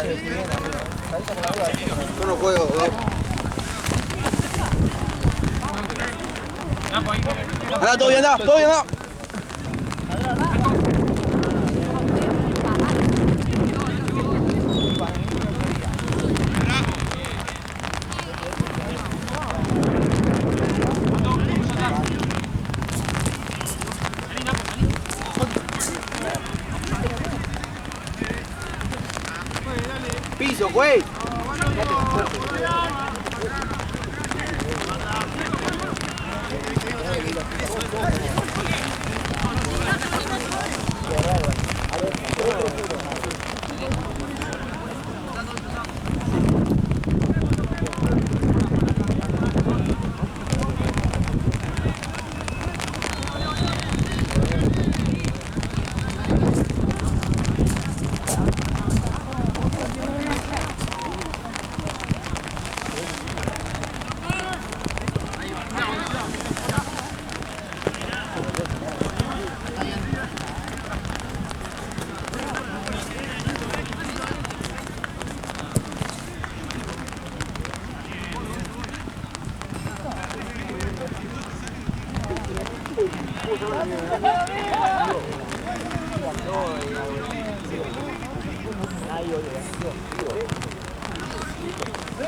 Yo no juego, Anda, todo bien, anda, todo bien, anda. Piso, güey.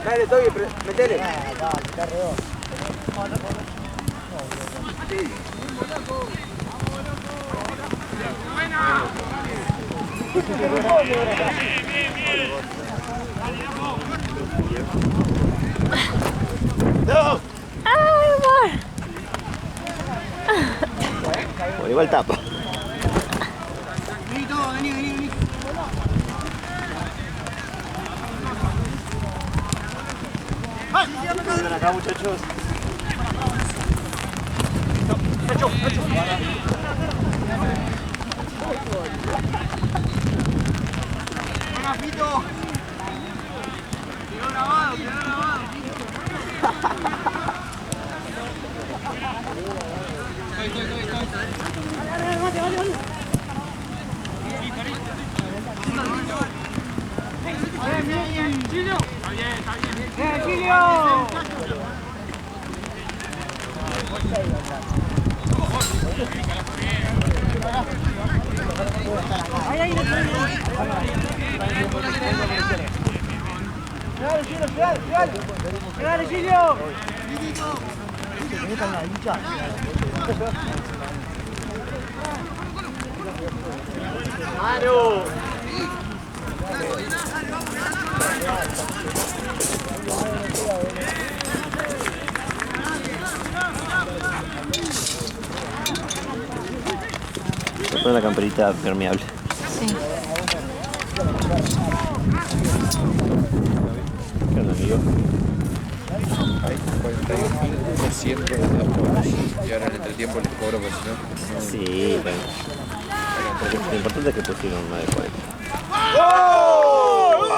Dale, Toby, metele. ¡No! ¡Ay, amor! Bueno, igual tapa. Vení, todo, vení, vení, vení. Vengan acá, muchachos. Venga, Pito. Quedó grabado, quedó grabado. Bien, Chilio. Está bien, está bien. ¡Bien, Chilio! Ahí, ahí, ¡Pegale, Chilio, pegale, pegale! ¡Pegale, Chilio! ¡Manu! Pon la camperita permeable. Sí. ¿Qué onda, amigo? Hay 41% de los cobros y ahora en el entretiempo les cobro porque si no... Sí, bueno. Lo importante es que pusieron más de 40. ¡Gol!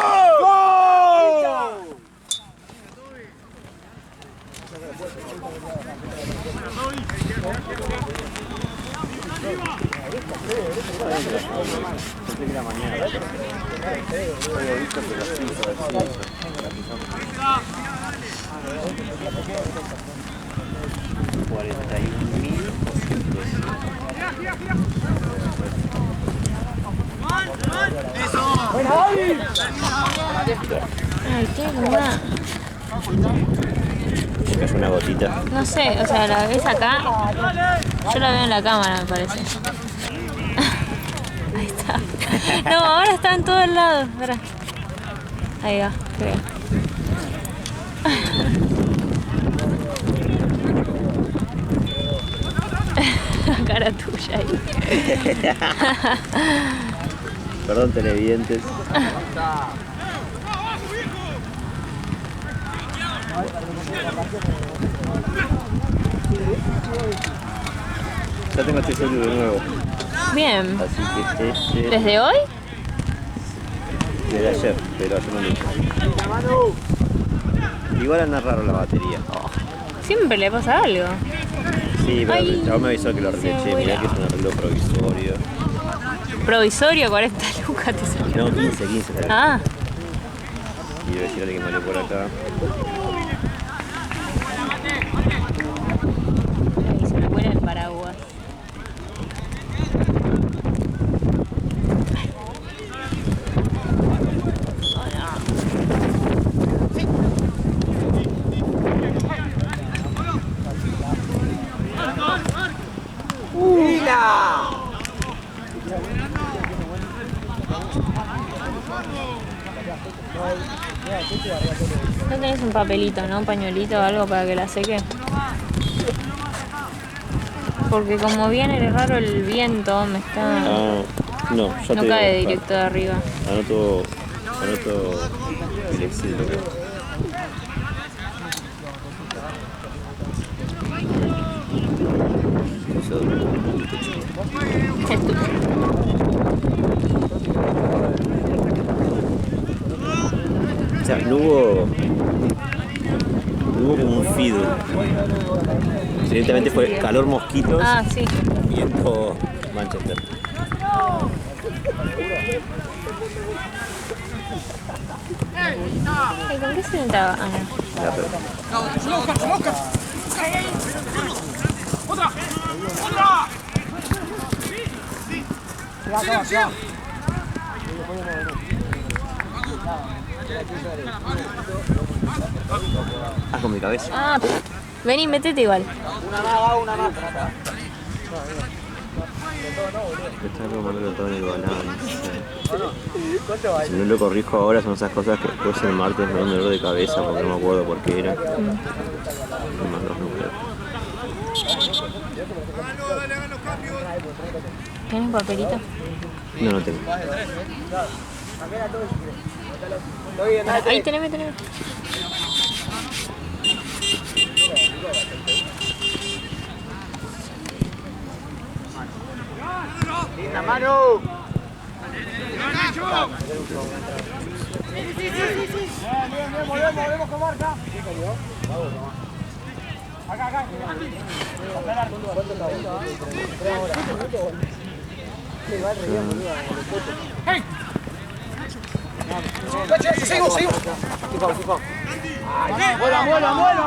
Pensé que era mañana. Había visto que los Ay, qué buena. Me cayó una gotita. No sé, o sea, ¿la ves acá? Yo la veo en la cámara, me parece. Ahí está. No, ahora está en todos lados. Espera. Ahí va, creo. La cara tuya ahí. Perdón, televidentes. Ya tengo este celu de nuevo. Bien. Así que este... ¿Desde hoy? Desde ayer, pero ayer no lo hice. Igual anda raro la batería. Siempre le pasa algo. Sí, pero Ay, el chavo me avisó que lo se arreglé. Mirá que es un arreglo provisorio. Provisorio, 40 lucas te salió. No, 15 sale. Ah, Y decirle que me lo por acá. Ahí se me vuela el paraguas. ¿No tenés un papelito, no? Un pañuelito o algo para que la seque? Porque como viene raro el viento, me está... Ah, no, ya No te cae digo, directo de arriba. Anoto el Excel. Es tuyo. O sea, no hubo como un feed. Evidentemente fue calor mosquitos, Ah, sí. viento Manchester. Ay, ¿con qué se sentaba? Ah, no. Ya, pero con mi cabeza. Ah, vení, metete igual. Está tomando todo en el balance. Si no lo corrijo ahora son esas cosas que después el martes me da un dolor de cabeza porque no me acuerdo por qué era. Me mando los números. ¿Tienes papelito? No, no tengo. Ahí teneme. ¡La mano! Volvemos con marca. Acá. Seguimos.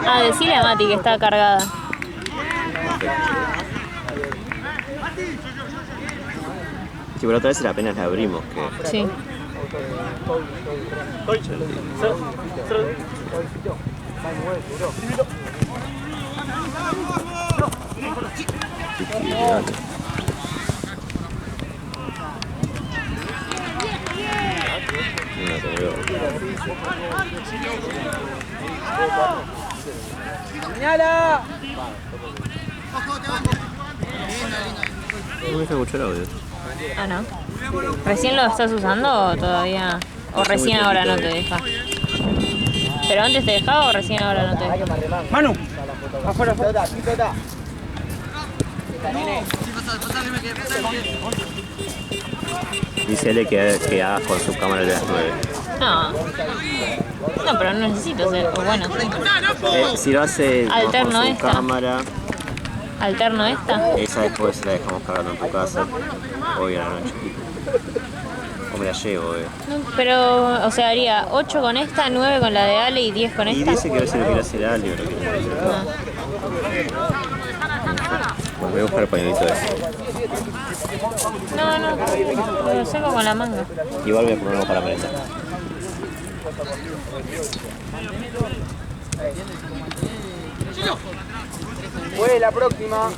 Ah, decile a Mati que está cargada. Sí, pero otra vez la apenas la abrimos, que Sí. ¡Señala! no me deja escuchar audio. Ah, no. ¿Recién lo estás usando o todavía? ¿O Hace recién muy ahora no poquito te deja? ¿Pero antes te dejaba o recién ahora no te deja? Manu, afuera. Dícele que haga con su cámara de las 9. No. No, pero no necesito ser. O bueno, sí. Si lo hace Alterno con su esta. cámara, Alterno esta. esa después la dejamos cargando en tu casa hoy a la noche. O me la llevo, No, pero, o sea, haría 8 con esta, 9 con la de Ale y 10 con Y esta. dice que a veces lo quiere hacer Ali, pero que no quiere hacer Ah. Bueno, voy a buscar el pañuelito ese. No, lo seco con la manga. Igual voy a poner algo para merendar. Fue la próxima.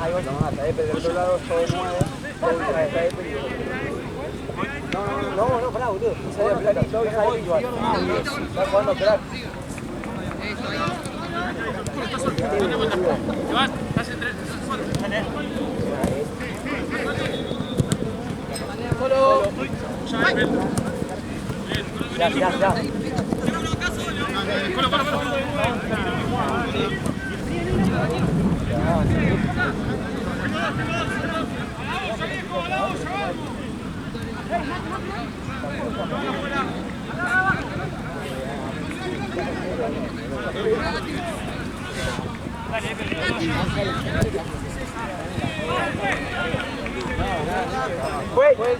Ahí va, pero del otro lado todo nuevo. No, pará, boludo. Sale platito y sale igual. Está jugando crack. Ya.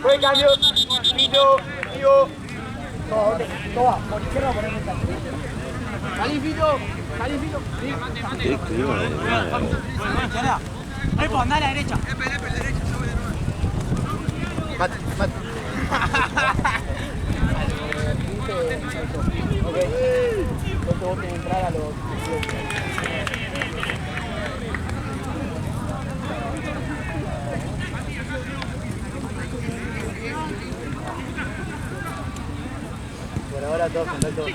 Fue cambio. Pito. Toma, por izquierda por el mensaje. Salí, Pito. Qué clima de madre. Repo, andá a la derecha. Mate. Ok. Entonces vos tenés que entrar a los... Por ahora todos contactos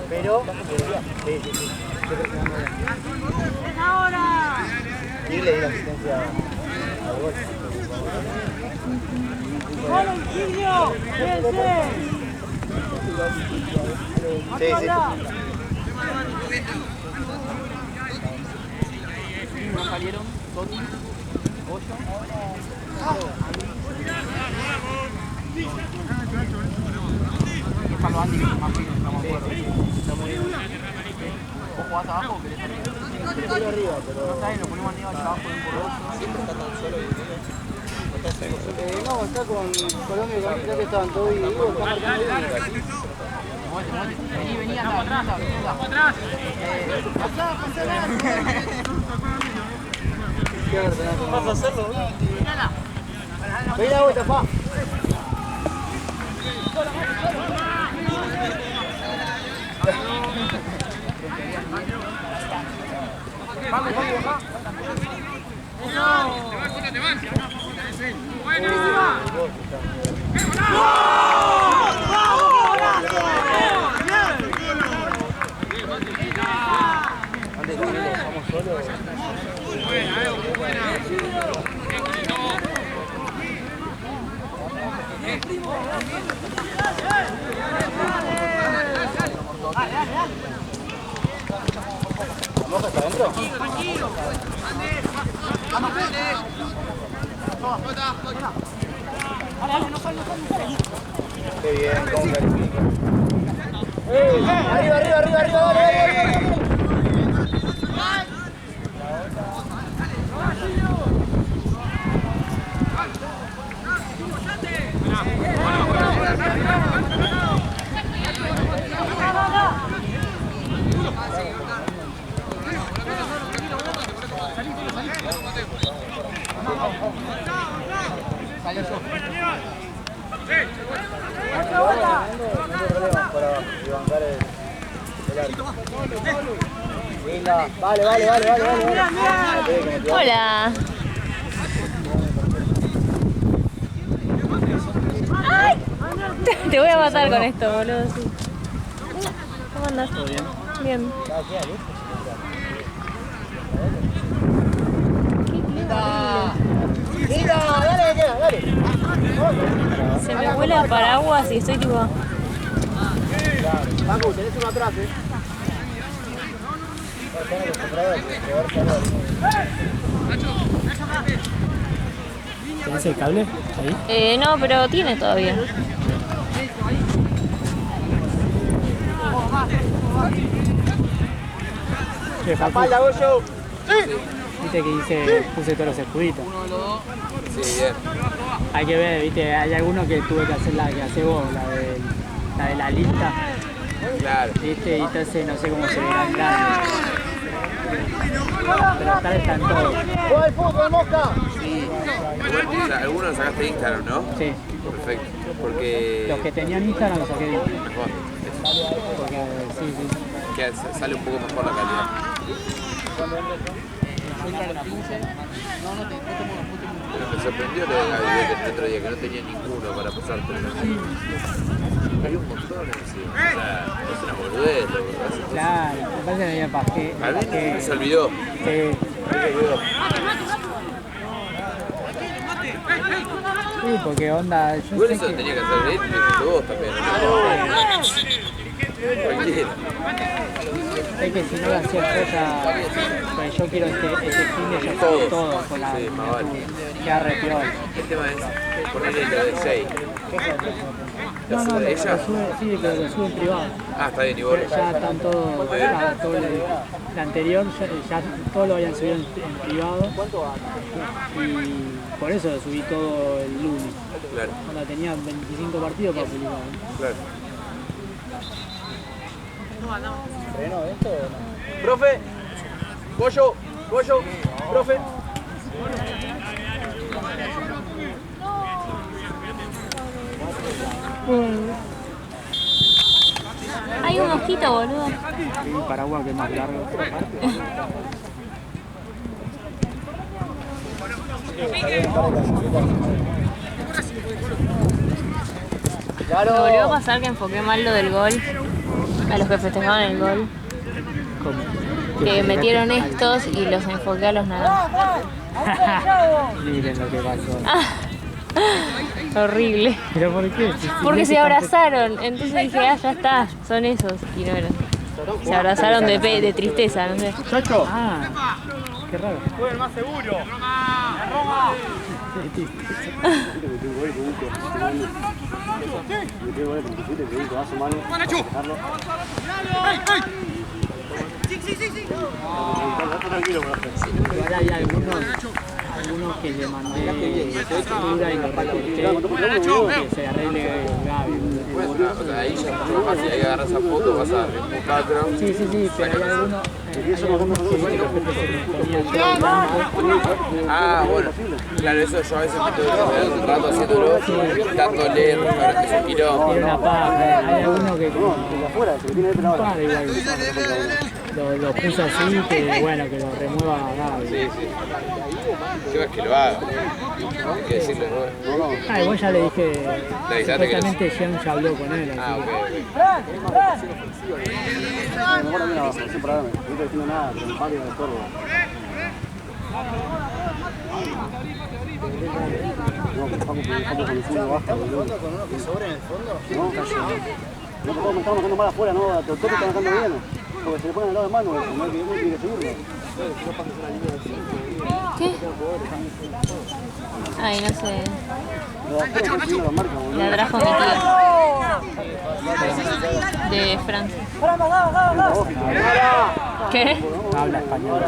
pero sí. ¡Ahora! Y le di la asistencia al gol. ¡Hola, Silvio! Sí. ¿No salieron? ¿Toti? ¿Ocho? Es para los Andy que más fino, estamos acuerdo. ¿Vos jugás abajo o querés salir? Estoy arriba, pero... No sabes, lo ponemos arriba abajo de un por otro. Siempre está tan solo y... no, está con Colombia y Colombia que estaban todos y digo, está marcando bien. Vení, atrás. Pasá. Vas a hacerlo, vení la vuelta, pa. Vamos, acá. Te van. Buenísima. ¿Vamos hasta adentro? Qué bien, con cariño. Arriba, dale. Linda, vale. Hola. ¡Ay! Te voy a matar con esto, boludo. Sí. ¿Cómo andas? ¿Todo bien? Bien. Dale. Se me vuela el paraguas y estoy tipo... Paco, tenés uno atrás, ¿Tenés el cable ahí? no, pero tiene todavía. ¡Espalda, Goyo! Viste que dice, puse todos los escuditos. Sí, bien. Hay que ver, viste, hay algunos que tuve que hacer la que hace vos, la de la lista. Claro. Viste, y entonces no sé cómo se verán grandes. Pero tal están todos. ¡Juega el fútbol, Mosca! Sí. O sea, algunos los sacaste de Instagram, ¿no? Sí. Perfecto. Porque... Los que tenían Instagram los saqué de Instagram. Mejor. Porque sí. Que sale un poco mejor la calidad. Pero me sorprendió lo de Gaby el otro día, que no tenía ninguno para pasarte. Hay un montón encima. O sea, es una boludez lo que hace. Claro, me parece que había pasé. A mí se olvidó. Sí. Sí, porque onda. Igual eso tenía que hacer él, lo hiciste vos también. Cualquiera. Es que si no lo hacía yo ya, pues yo quiero este fin de ya todo con la sí, más vale. queda re peor. El tema es ponerle lo de 6. No, no, ella? sí, pero lo sube en privado. Ah, está bien, y vos. Ya están todos, todo la anterior, ya todos lo habían subido en privado. Y por eso lo subí todo el lunes. Claro. Cuando tenía 25 partidos para publicar. Claro. ¿Freno esto o no? ¡Profe! ¡Pollo! ¡Pollo! ¡Profe! Hay un mosquito, boludo. Y un paraguas que es más largo. Me volvió a pasar que enfoqué mal lo del gol. A los que festejaban el gol. ¿Cómo? Que metieron estos y los enfoqué a los naranjas. Miren lo que pasó. Horrible. ¿Pero por qué? Porque se abrazaron. Entonces dije, ah, ya está, son esos. Y no eran. Se abrazaron de tristeza, no sé. ¡Chacho! Ah, qué raro. ¡Fue el más seguro! Igual hay algunos que le mandé factura y lo recorté, que se arregle Gaby. Bueno, o sea, ahí ya es mucho más fácil, ahí agarras esa foto, vas a reempujarlo. Sí, pero hay algunos que se ponían todo blanco. Ah, bueno, claro, eso yo a veces me tengo un rato haciéndolo, dándole, es un quilombo. Era una paja, hay algunos que un par igual. Lo puso así, que bueno, que lo remueva Gaby. Sí, sí. Yo es que lo haga. Hay que decirle, bueno. Ah, igual ya le dije, Le avisaste que supuestamente Jean ya habló con él. Ah, Así. ok. No estamos dejando mal afuera, no, a Totti están dejando bien. Porque se le pone al lado de mano, no hay que seguirlo. ¿Qué? Ay, no sé. La trajo mi tía. De Francia. ¿Qué? Habla español.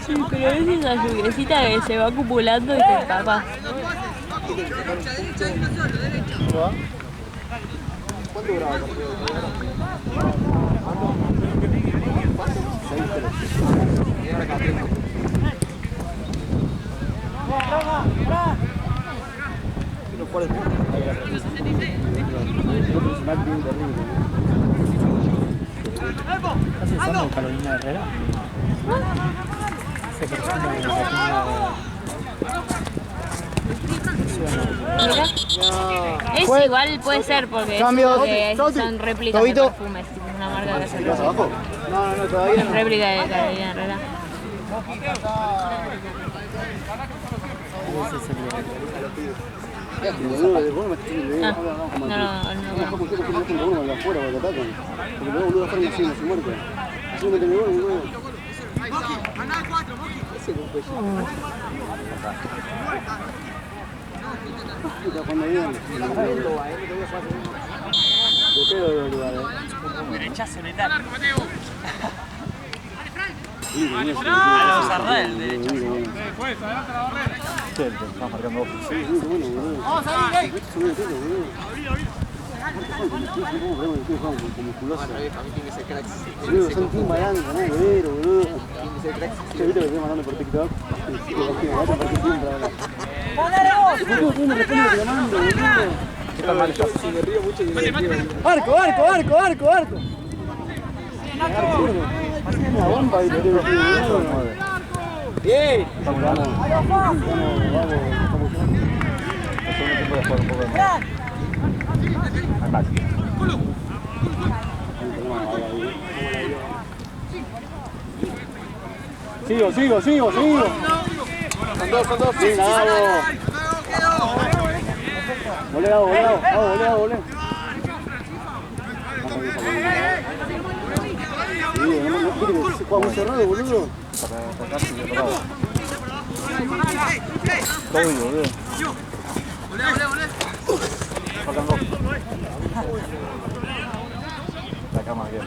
Sí, pero es esa lluviecita que se va acumulando y te empapas. ¿Estás pensando en Carolina Herrera? Esa persona que tenía... Mira. Es igual, puede ser, porque Cambio. son réplicas de perfumes. Tipo una marca que hace ¿Vas abajo? No, todavía no. réplica de Carolina Herrera. Ese es el Derechazo letal. A los Arrel, derecho. Vamos a ir, son team bailando, ¿no? Güero, boludo. ¿Viste lo que estoy mandando por TikTok? ¡Arco, arco, arco, arco, arco! Una bomba y bien. Vamos, vamos. Sigo. Son dos. Bien, Gabo. Volé. Jugamos cerrado, boludo. Todo bien, boludo. La cama aquí.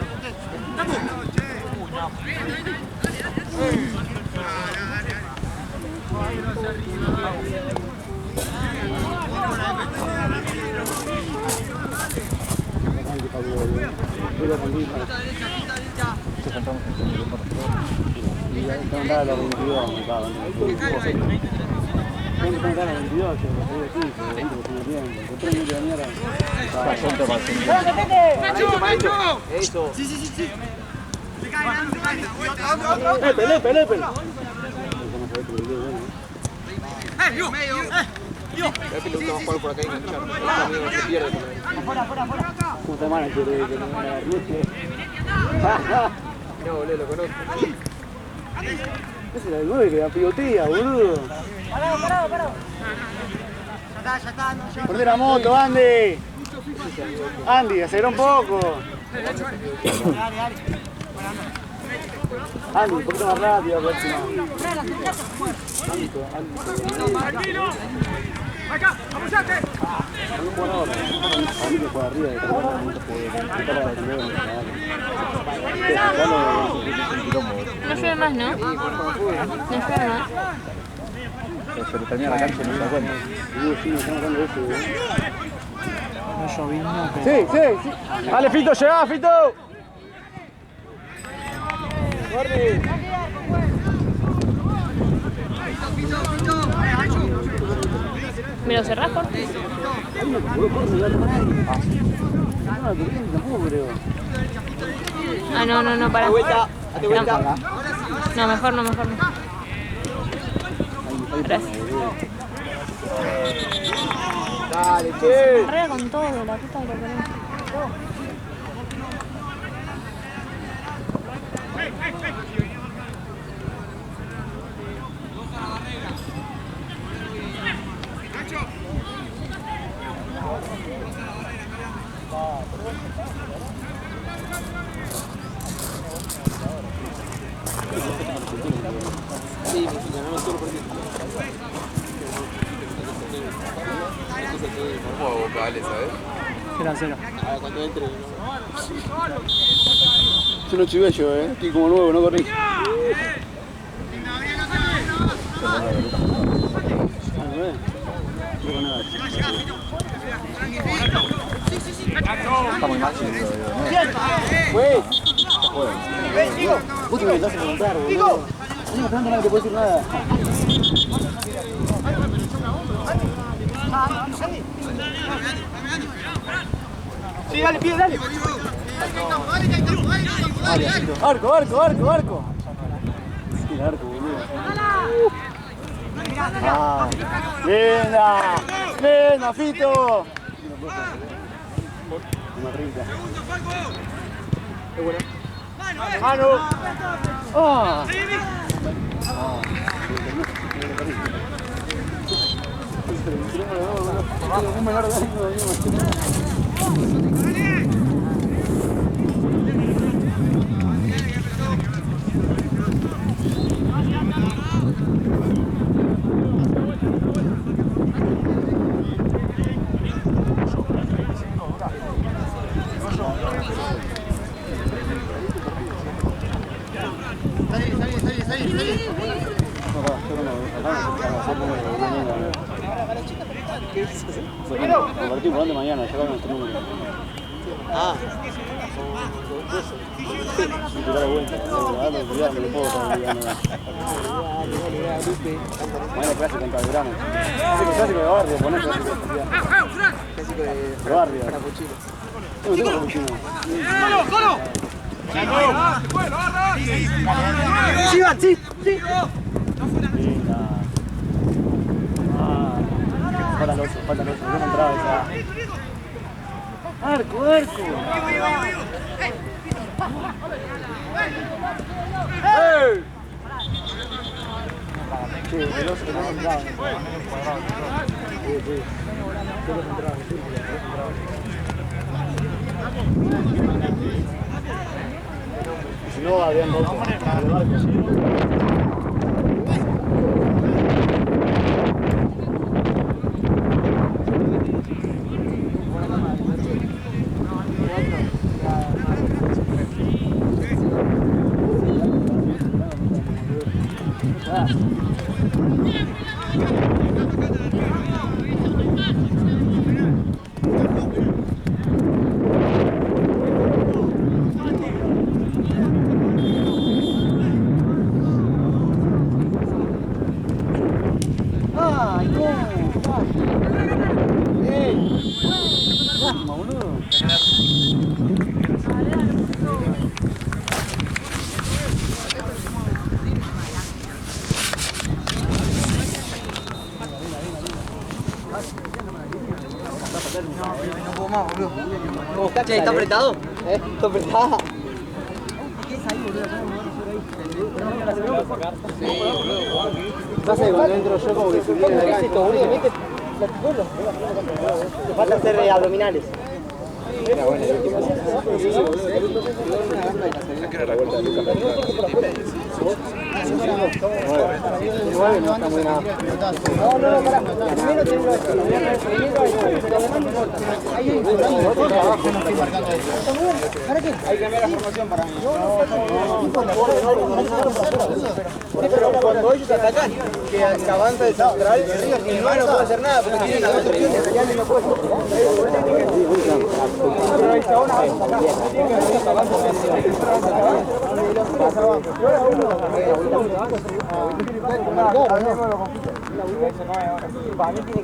Puta madre, que no, boludo, lo conozco. Ese era el 9 que la pivotea, boludo. Parado. Ya está. Perdé la moto, Andy. Andy, acelera un poco. Andy, un poquito más rápido, próxima. Tranquilo. Acá, apoyate. No juega ahora. A mí que juega arriba de No llueve más, ¿no? No llueve más. Se le termina la cancha y no se da cuenta. Sí, estamos hablando de eso. No lloviendo, Sí. Dale, Fito, llegá, Fito. ¿Me lo cerrás, Corte? Ah, no, para. Date vuelta. No, mejor no. Gracias. Dale, che. Arrea con todo, la puta que lo ponemos. Sí, ganamos todo por ti. Como vocales, ¿sabes? 0-0. A ver, cuando entre. Yo no chivé yo, estoy como nuevo, no corrí. Está muy mal, güey. Vos te me estás a preguntar, boludo. No me pregunto, no te puedo decir nada. Sí, dale, pide, dale. Arco. Sí, el arco, boludo. Linda, Fito. Una rica. Qué buena. Mano. Partimos jugando mañana, ya vamos nuestro número. Si te da la vuelta, me lo puedo estar olvidando. Mañana clase contra Belgrano. Clásico de barrio, poner clásico de barrio. No tengo capuchino. Sí. Falta el otro, no me entraba esa. Arco. ¡Ey! Sí, el oso que no me entraba. Sí. Si no, habrían roto el barco. No puedo más, boludo. ¿Cómo está? Che, ¿está apretado? ¿Está apretado? Pasa que cuando entro yo como que subí en la cancha. Te falta hacer abdominales. Igual no está muy nada. No, pará. Primero tengo ¿para qué? Hay que cambiar la formación para mí. Pero cuando ellos atacan, Que avanza de central, el no puede hacer nada porque tiene las dos opciones. Real no puede. Pero ahí está una vez acá.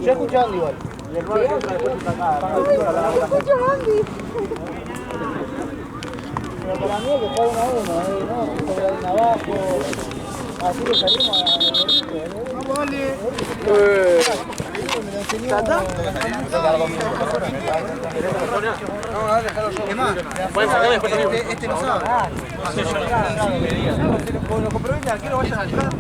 Yo escucho a Andy igual. Y el 9 que entra después está acá. Pero para mí es que fue 1-1, ¿no? Sobre ahí abajo. Así que salimos a... ¡Vamos, Ale! ¿Tata? ¿Qué más? ¿Pueden sacar después también? Este no sabe. Lo comprobé que aquí lo vayan a entrar.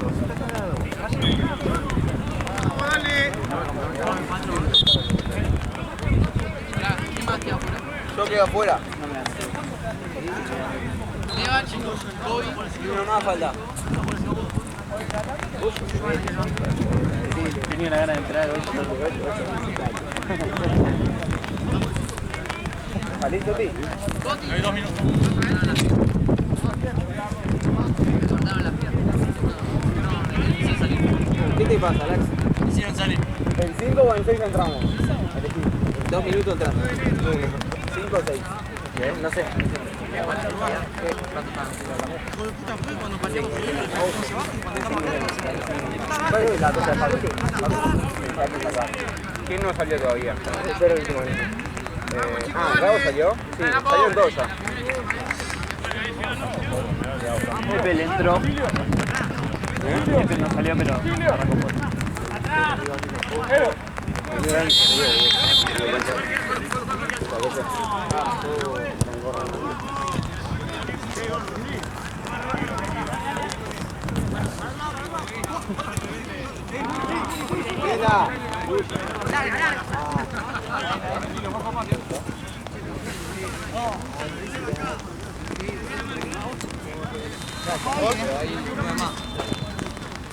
Yo quedo afuera. Y uno más falta. Tenía una gana de entrar hoy. ¿Salís, Toti? Hay 2 minutos. ¿Qué te pasa, Alex? Hicieron salir. ¿En 5 o en 6 entramos? 2 minutos entrando. 5 o 6. No sé. ¿Quién no salió todavía? ¿Rago salió? Sí, salió en 2 ya. Pepe entró. Pepe no salió, pero arrancó por.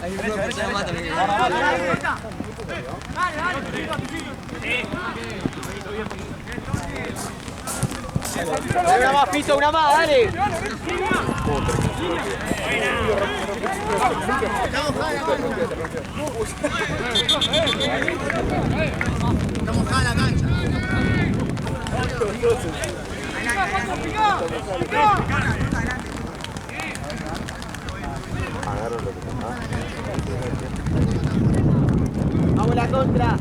Hay un grupo que se llama también. Una más, piso, una más, dale. Está mojada la cancha. Vamos la contra.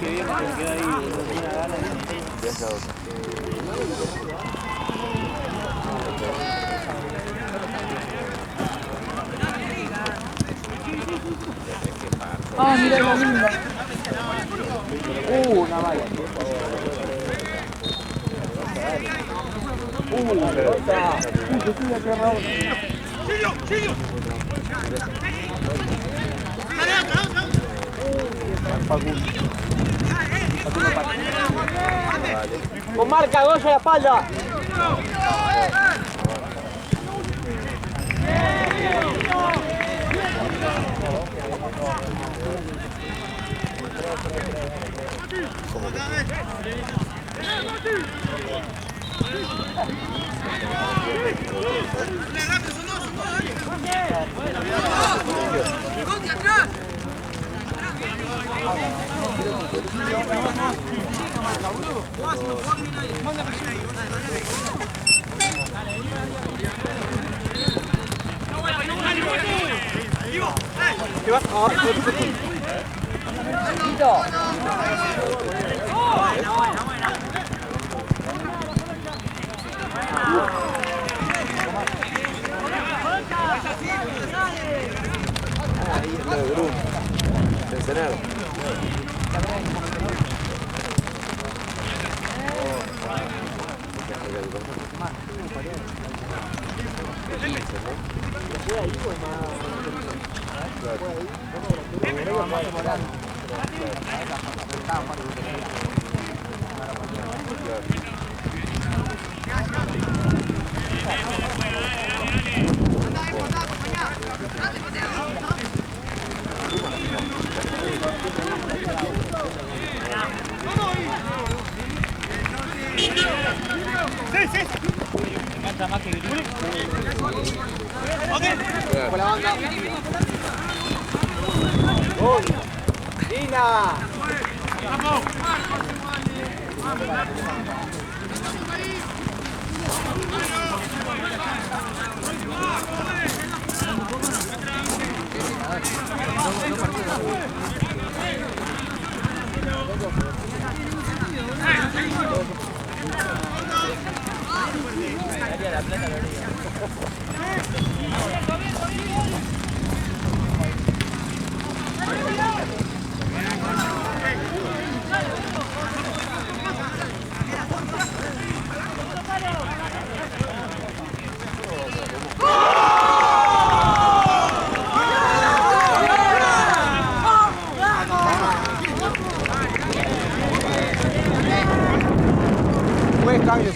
que viene, se queda ahí, no tiene ganas. Viaja a otra. Ah, mira la linda. Una mala. Con marca, Goya a la espalda. Ahí es lo de Bruno. De Ensenada. Por la banda. ¡Gol! ¡Lina! Buen cambio.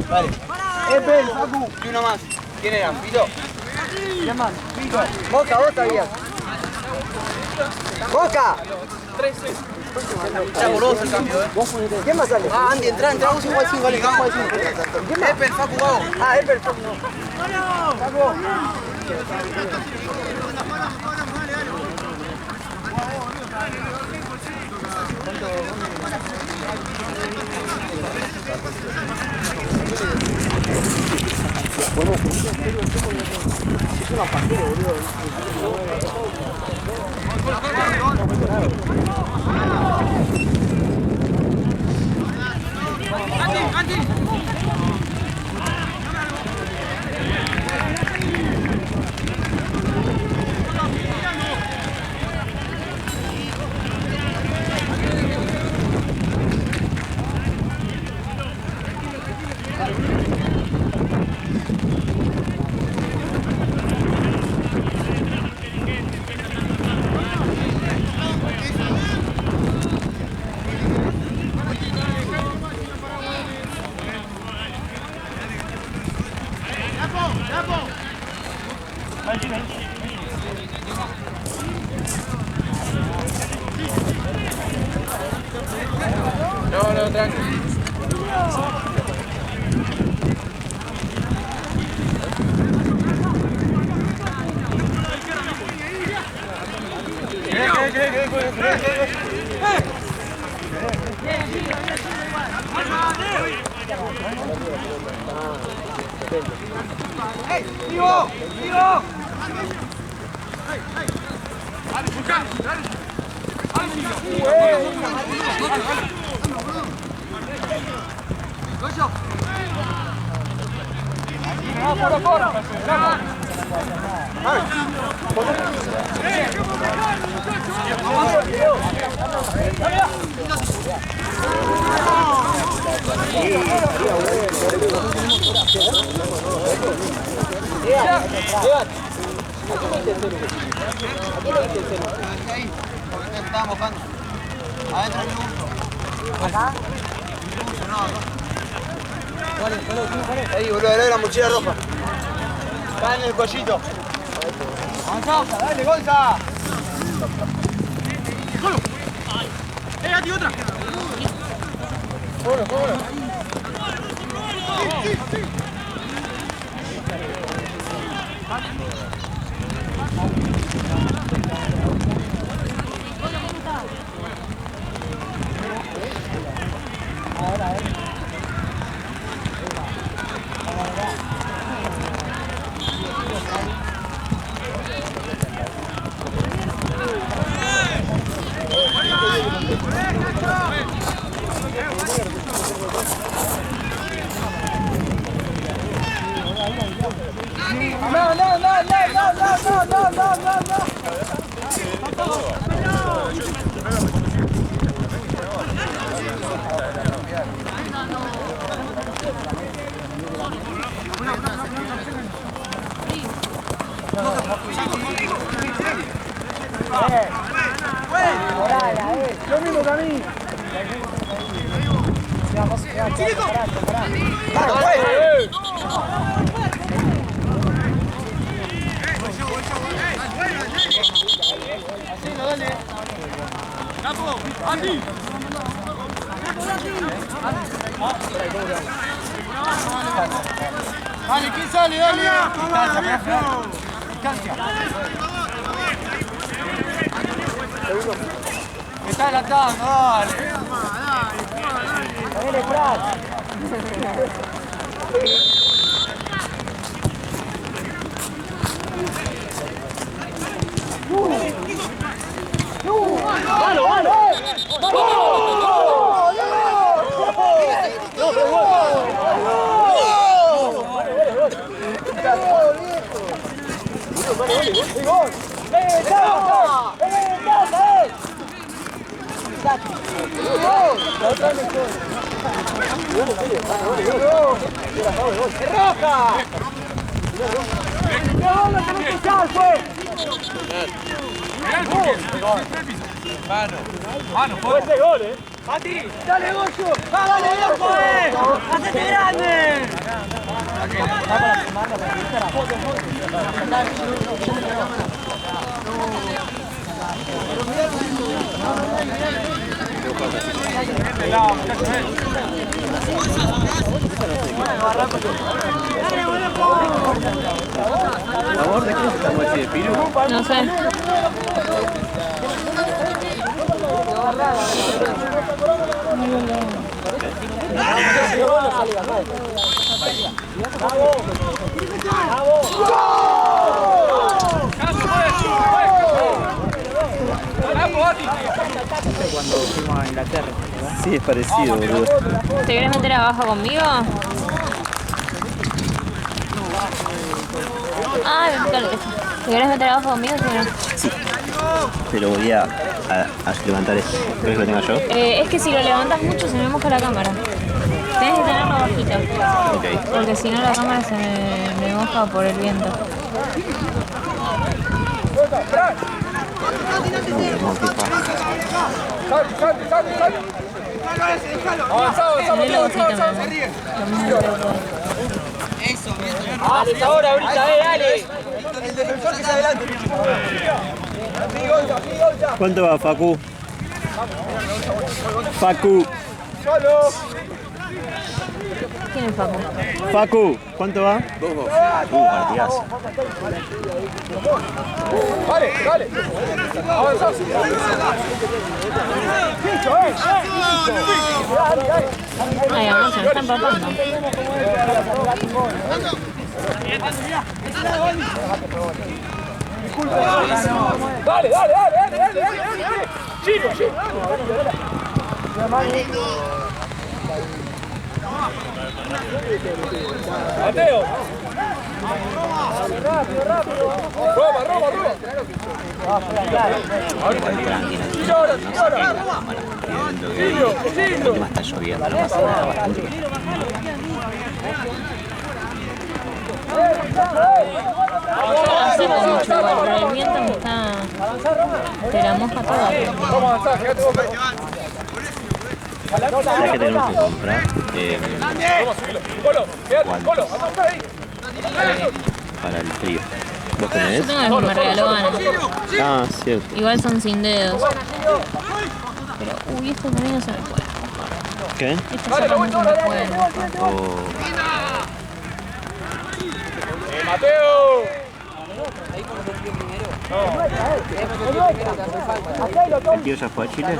Vale. Epe, Facu y uno más. ¿Quién era? ¿Pito? ¿Quién más? Pito. Boca, vos sabías. ¡Boca! 13. Está por vos el cambio, ¿Quién más sale? Ah, Andy, entramos igual 5 al campo de 5. ¿Quién más? Epe, Facu, vamos. Ah, Epe, Facu no. Facu. Es una pantera, boludo. No, tranqui. ¡Ey! ¡Vivo! ¡Vivo! ¡Dale, busca! ¡Dale! Estaba mojando. Adentro hay un uso. ¿Acá? No, acá. Ahí, boludo, dale la mochila roja. Está en el cuellito. Avanza, dale, Gonza. ¡Solo! ¡A ti otra! ¡Vámonos, vámonos! Lo mismo que a mí. Dale, ¿quién sale? Dale. Distancia. Me está adelantando, dale. Dale, Fran. ¡Valo, valo! Mano, fue ese gol, Mati, dale, Goyo. Dale, viejo, ¡hacete grande! ¿Labor de qué estamos así de Piru? No sé. Cuando fuimos a Inglaterra, ¿verdad? Sí, es parecido, boludo. ¿Te querés meter abajo conmigo? Ah, claro que sí. ¿Te querés meter abajo conmigo, señora? Sí. Pero voy a levantar esto. ¿Querés que lo tenga yo? Es que si lo levantas mucho se me moja la cámara. Tienes que tenerlo bajito. Ok. Porque si no la cámara se me moja por el viento. Tenelo bajito, Eso, dale, ahora, ahorita, dale. El defensor que está adelante. ¿Cuánto va, Facu? Facu. Solo. ¿Quién es Facu? Facu, ¿cuánto va? 2-2. Partidazo. Dale, dale. Avanzá. Ay, amor, se me está empapando. Dale, dale, dale, dale, dale, dale. Giro, giro. Mateo. Rápido, rápido. Roba, roba, roba. Llora, encima está lloviendo, no pasa nada, bastante. Hace mucho igual, pero el viento me está... te la moja toda. ¿Sabes qué tenemos que comprar? Para el frío. ¿Vos tenés? Yo tengo los que me regaló Ana. Ah, cierto. Igual son sin dedos. Pero, uy, esto también no se me puede. ¿Qué? Estas sopas no se me pueden. Oh. Mateo. ¿El tío ya fue a Chile?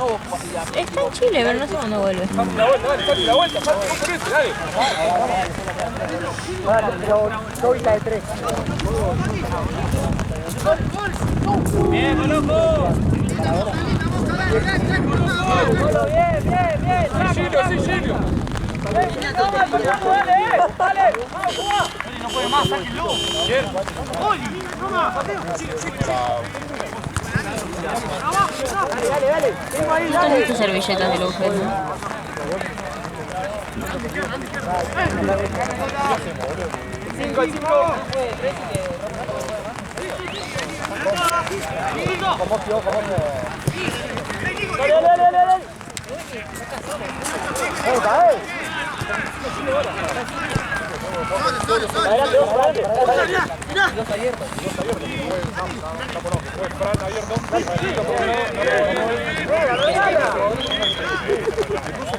Está en Chile, pero no sé cuándo vuelve. La vuelta, dale, Santi, la vuelta, Santi, vos ponete, dale. Doita de 3. Bien, loco. Bien, bien, bien. Silvio, sí, Silvio. Dale, dale. No puede más, sáquenlo. Bien. Dale, dale. Tengo ahí, ¿Dónde estas servilletas del agujero?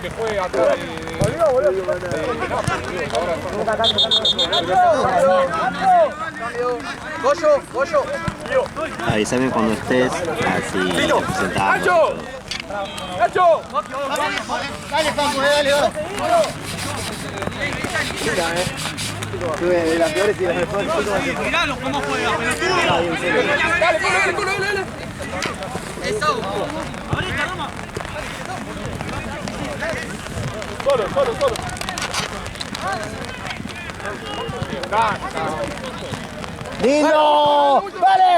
Que fue atrás Goyo, Goyo. Avísame cuando estés, así presentamos. ¡Nacho! ¡Nacho! Dale, Paco, dale, dale. Tuve de las peores y las mejores. Miralo cómo juega, pelotudo. Dale, culo, dale. Eso. Ahorita, Roma. Solo. ¡Lindo! ¡Vale!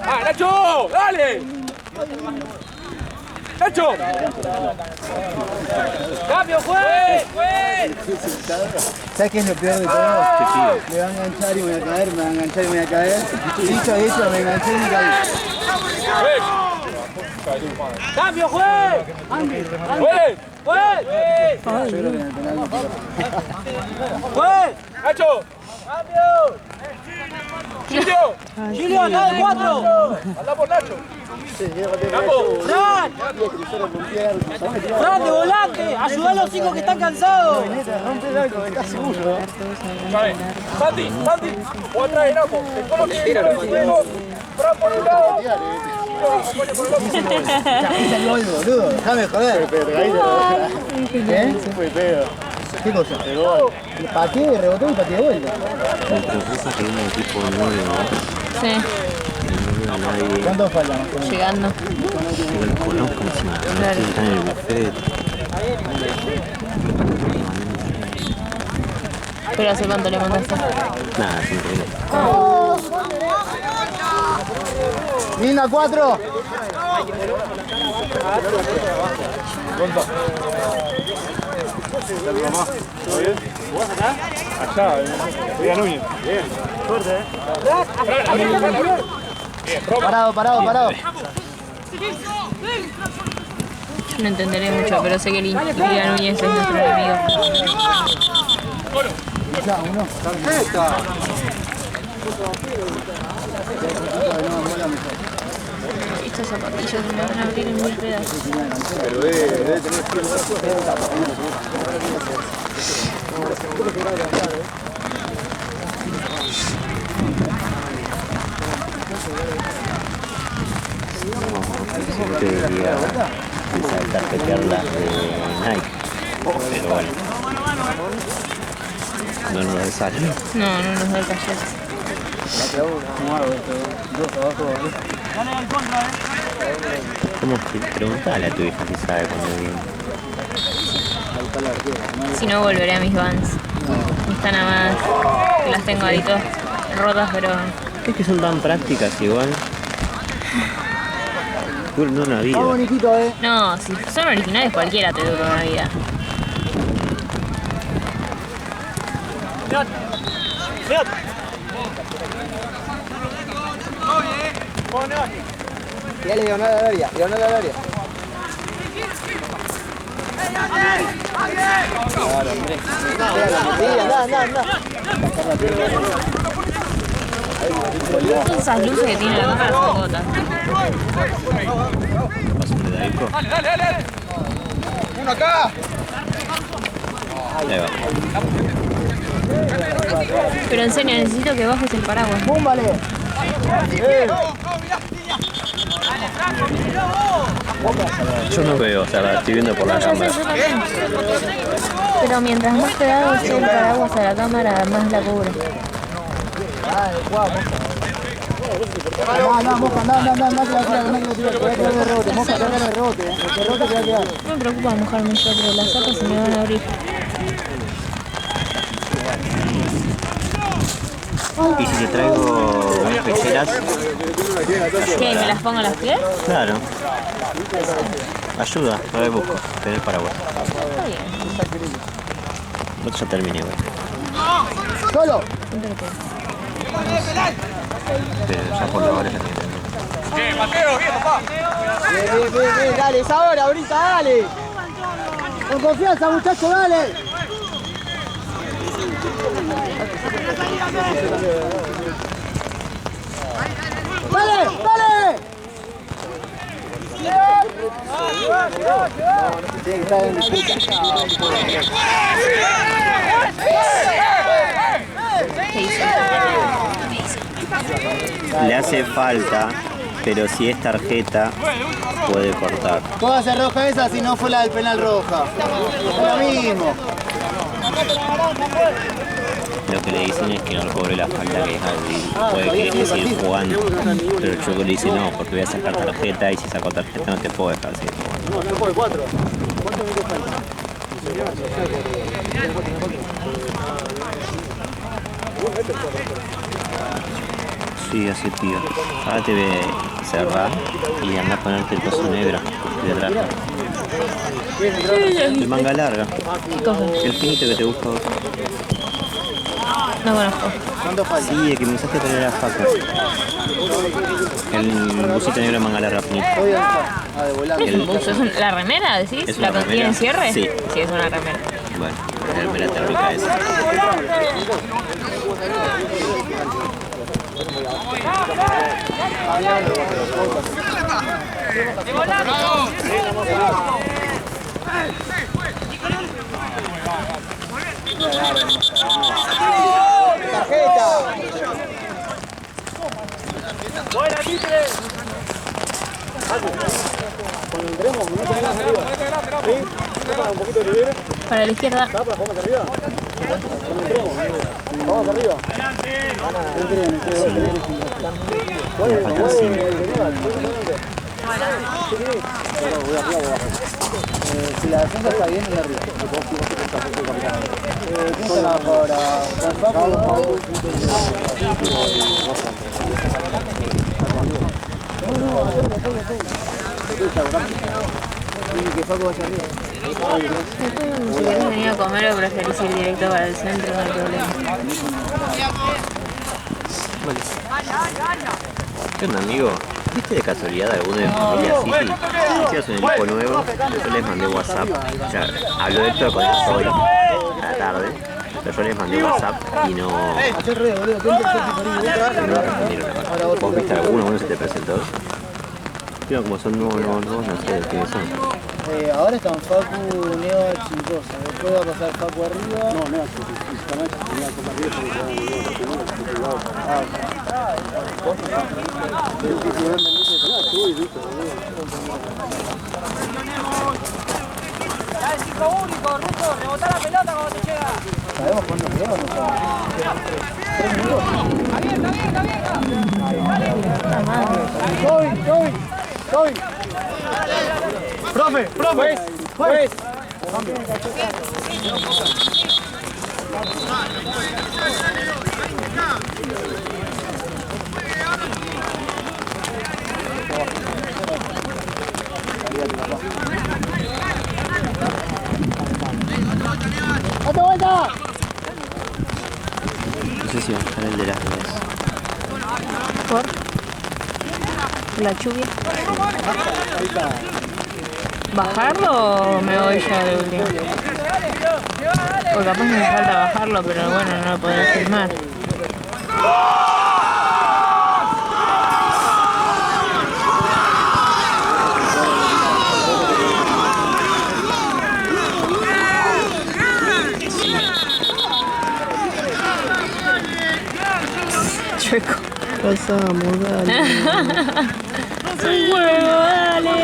¡Ah, Nacho! ¡Dale! ¡Nacho! ¡Cambio, juez! ¿Sabes qué es lo peor de todo? Me va a enganchar y me voy a caer, me va a enganchar y me voy a caer. Dicho eso, me enganché y me caí. ¡Cambio, juez! ¡Juez! ¡Juez! ¡Juez! ¡Nacho! ¡Cambio! ¡Gilio! ¡Gilio, acá de 4! ¡Anda por Nacho! ¡Fran! ¡Fran, de volante! ¡Ayuda a los 5 que están cansados! ¡Santi! ¡O atrás de Napo! ¿Cómo que Fran por un lado! ¡Ese gol, boludo! ¡Déjame joder! ¿Qué? Fue pedo. ¿Qué cosa? El gol. Pateé, rebotó y pateé de vuelta. La sorpresa que viene el equipo nuevo, ¿no? Sí, Nadie ¿Cuántos faltan? llegando. que lo conozca encima. No está en el buffet. Pero ¿hace cuánto le mandaste? Nada, es increíble. ¡Linda, 4! ¿Todo bien? ¿Jugás acá? Allá, Villa Núñez. Bien. Suerte, Parado. Yo no entenderé mucho, pero sé que Lilian Núñez es nuestro enemigo. Estos zapatillos me van a abrir en 1000 pedazos. Pero debe tener Te debería tarjetear las de Nike. Pero bueno. No nos da el sal. No, no nos da el taller. ¿Cómo que preguntale a tu hija si sabe cuando viene? Si no, volveré a mis Vans. Están amadas. Que las tengo ahí todas rotas, pero... Es que son tan prácticas igual. Duran una vida. No, si son originales cualquiera te dura una vida. Dale, diagonal al área, diagonal al área. Claro, hombre. Anda. Esas luces que tiene la cámara son gotas. Dale. Uno acá. Ahí va. Pero en serio, necesito que bajes el paraguas. ¡Púmbale! Yo no veo, o sea, la estoy viendo por la cámara. Pero mientras más pegado esté el paraguas a la cámara, más la cubre. No, Mosca, anda, que va a quedar de rebote, Mosca, que va a quedar de rebote, el rebote que va a quedar. No me preocupa mojarme yo, pero las zapas se me van a abrir. ¿Y si te traigo unas pecheras? ¿Qué? ¿Me las pongo a las pies? Claro. Ayuda, lo que busco. Tener paraguas. Está bien. Otro ya terminé, güey. ¡Solo! Pero ya por la hora ya tengo. Mateo, bien, papá. Bien, dale, es ahora, ahorita, dale. Con confianza, muchachos, dale. ¡Dale! Le hace falta, pero si es tarjeta, puede cortar. ¿Cómo va a ser roja esa si no fue la del penal roja? Es lo mismo. Lo que le dicen es que no le cobre la falta que deja puede querer seguir jugando. Pero el Choco le dice no, porque voy a sacar tarjeta y si saco tarjeta no te puedo dejar seguir jugando. No puede 4. ¿Cuántos minutos falta? Sí, así tío. Ahora te ve cerrar y anda a ponerte el coso negro de atrás. De manga larga. El finito que te gusta a vos. No conozco. ¿Cuánto falta? Sí, el que me usaste para ir a la faca. El busito negro de manga larga finito. Hoy está. De volante. ¿Es un buzo? ¿Es la remera, decís? ¿Es ¿La una que tiene remera? cierre? Sí. Sí, es una remera. Bueno, la remera térmica esa. Tarjeta. Buena, Mitre. Cuando entremos, no tenemos arriba. ¿Sí? Un poquito de libre. Para la izquierda. Vamos arriba. Cuando entremos, vamos arriba. Me faltan 5. Si la defensa está bien, en arriba. ¿Quién está ahora? Que Paco vaya arriba. Si querés venir a comer o preferís ir directo para el centro, no hay problema. ¿Qué onda, amigo? ¿Viste de casualidad alguno de familia City? Hicieron un equipo nuevo, yo les mandé WhatsApp. O sea, habló Héctor con ellos hoy, a la tarde. Pero yo les mandé WhatsApp y no respondieron nada. ¿Vos viste alguno? ¿Uno se te presentó? Pero como son nuevos, no sé quiénes son. Ahora están Facu, Neoch y Rosa. Después va a pasar Facu arriba. No, Neoch, tenía que arriba Ya es 5 único, Ruso, rebotá la pelota cuando te llega. ¿Sabemos cuándo quedó o no sabemos? 3 minutos. Abierta, abierta. Toby. Profe. Juez. ¡Date vuelta! No sé si bajar el de las vías. ¿Por? ¿La lluvia? ¿Bajarlo o me voy ya de último? Porque capaz me falta bajarlo, pero bueno, no lo podré filmar. Chueco. Pasamos, dale. Un huevo, dale.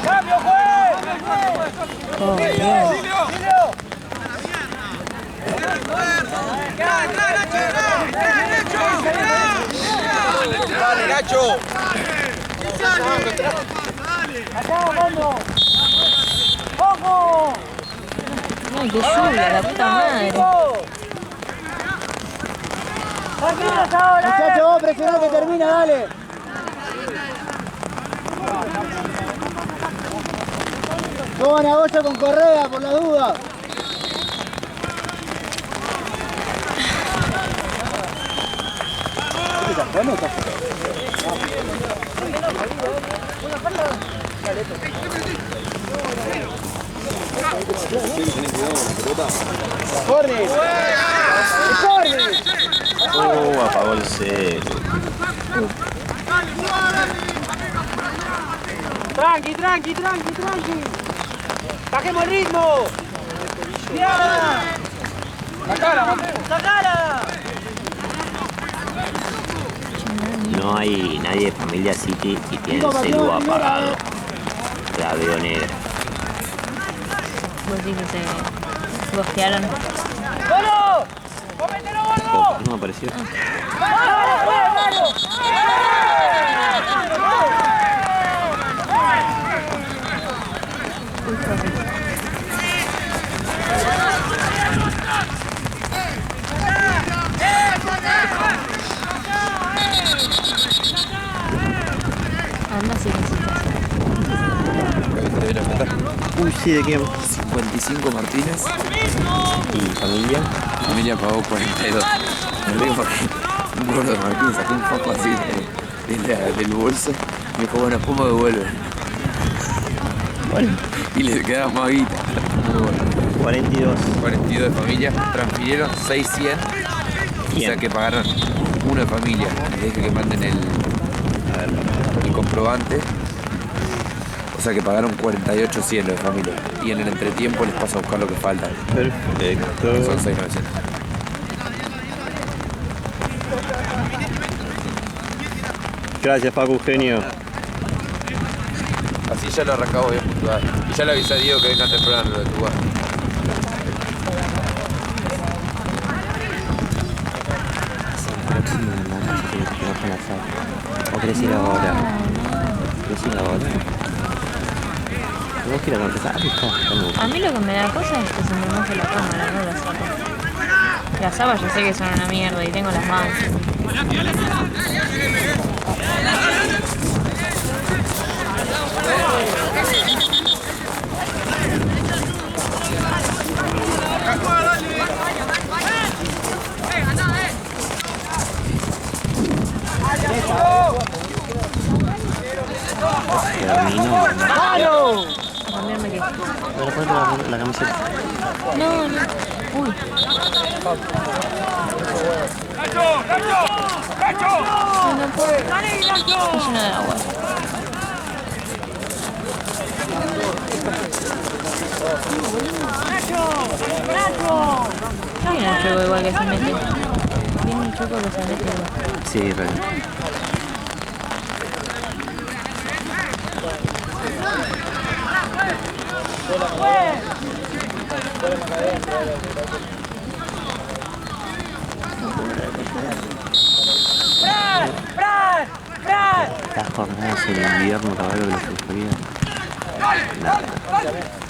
¡Cambio, juez! Oh, bien. ¡Dale, Nacho! ¡Acá, mano! ¡Ojo! Ay, qué lluvia, la puta madre. ¡Tranquilos ahora! Muchachos, vos presioná que termina, dale. Toman a Goya con Correa, por la duda. ¡Corre! Apagó el celu. Tranqui. Bajemos el ritmo. ¡Diana! ¡Sacala! No hay nadie de familia City y tiene el celu apagado. La veo negra. Vos sí que se gostearon. ¡Golo! ¡Comételo, gordo! Oh, no me apareció. Anda sin ¿De la meta? Uy, sí, ¿de quién? 55 Martínez. ¿Y familia? Mi familia pagó 42. Me río porque un gordo de Martínez sacó un foco así del bolso y me dijo, bueno, ¿cómo devuelve? Bueno. Y le quedaba más guita. Muy bueno. 42. 42 de familia, transfirieron 600. O sea que pagaron uno de familia. Les dije que manden el comprobante. O sea que pagaron 4800 de familia. Y en el entretiempo les paso a buscar lo que falta. Perfecto. Son 6900. Gracias, Facu, genio. Así ya lo arrancamos bien puntual. Y ya le avisé a Diego que venga temprano lo de tu bar. ¿O querés ir ahora? ¿Querés ir ahora? ¿Vos quieres empezar? A mí lo que me da cosa es que se me moje la cámara, no la zapa. Las zapas yo sé que son una mierda y tengo las manos. ¡Claro! Cambiarme qué. Pero ponte la camiseta. No. Uy. No puedo. Está lleno de agua. Hay un chueco igual que se mete. Viene un chueco que se mete igual. Sí, pero... Las jornadas en invierno, caballo que lo sufría. Nada.